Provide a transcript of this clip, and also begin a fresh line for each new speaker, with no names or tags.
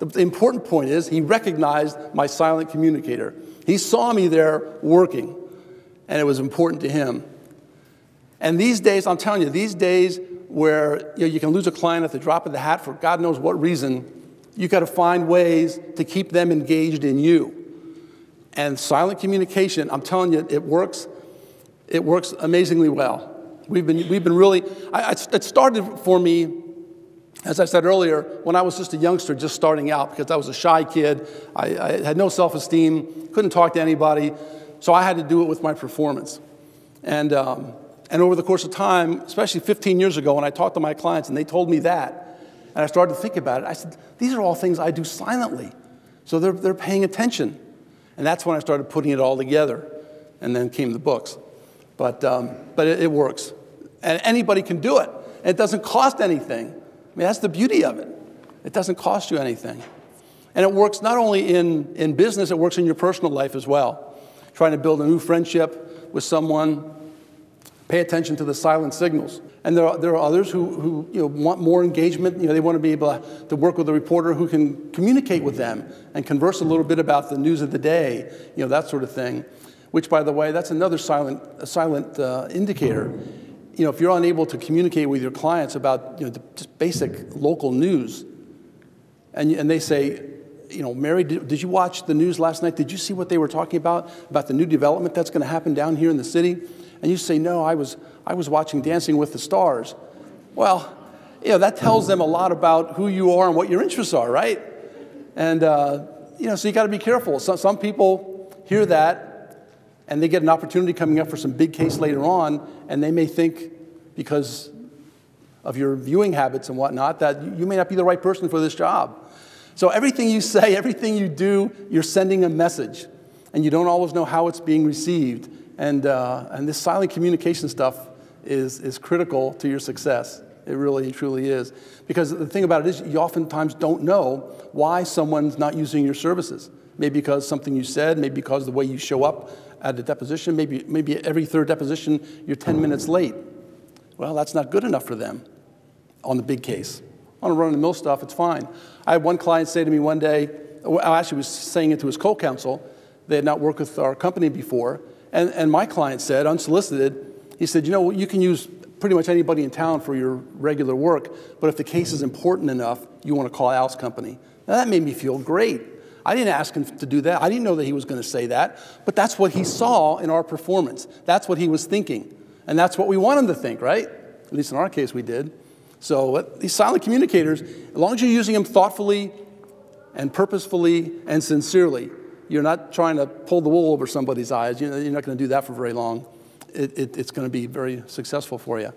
The important point is he recognized my silent communicator. He saw me there working, and it was important to him. And these days, I'm telling you, these days where you can lose a client at the drop of the hat for God knows what reason, you got to find ways to keep them engaged in you. And silent communication, I'm telling you, it works. It works amazingly well. We've been really, it started for me, as I said earlier, when I was just a youngster just starting out, because I was a shy kid. I had no self-esteem, couldn't talk to anybody, so I had to do it with my performance. And over the course of time, especially 15 years ago when I talked to my clients and they told me that, and I started to think about it, I said, these are all things I do silently. So they're paying attention. And that's when I started putting it all together. And then came the books. But it works. And anybody can do it. And it doesn't cost anything. I mean, that's the beauty of it. It doesn't cost you anything. And it works not only in business, it works in your personal life as well. Trying to build a new friendship with someone, pay attention to the silent signals. And there are others who want more engagement. They want to be able to work with a reporter who can communicate with them and converse a little bit about the news of the day, that sort of thing. Which, by the way, that's another silent indicator. If you're unable to communicate with your clients about just basic local news, and they say, Mary, did you watch the news last night? Did you see what they were talking about the new development that's going to happen down here in the city? And you say, no, I was watching Dancing with the Stars. Well, that tells them a lot about who you are and what your interests are, right? And so you got to be careful. Some people hear that, and they get an opportunity coming up for some big case later on, and they may think, because of your viewing habits and whatnot, that you may not be the right person for this job. So everything you say, everything you do, you're sending a message, and you don't always know how it's being received. And this silent communication stuff is critical to your success. It really, truly is. Because the thing about it is, you oftentimes don't know why someone's not using your services. Maybe because something you said, maybe because of the way you show up at a deposition, maybe every third deposition you're 10 minutes late. Well, that's not good enough for them on the big case. On the run-of-the-mill stuff, it's fine. I had one client say to me one day, I actually was saying it to his co-counsel, they had not worked with our company before, and my client said, unsolicited, he said, you can use pretty much anybody in town for your regular work, but if the case is important enough, you want to call Al's company. Now, that made me feel great. I didn't ask him to do that. I didn't know that he was going to say that, but that's what he saw in our performance. That's what he was thinking, and that's what we want him to think, right? At least in our case, we did. So these silent communicators, as long as you're using them thoughtfully and purposefully and sincerely, you're not trying to pull the wool over somebody's eyes. You're not going to do that for very long. It's going to be very successful for you.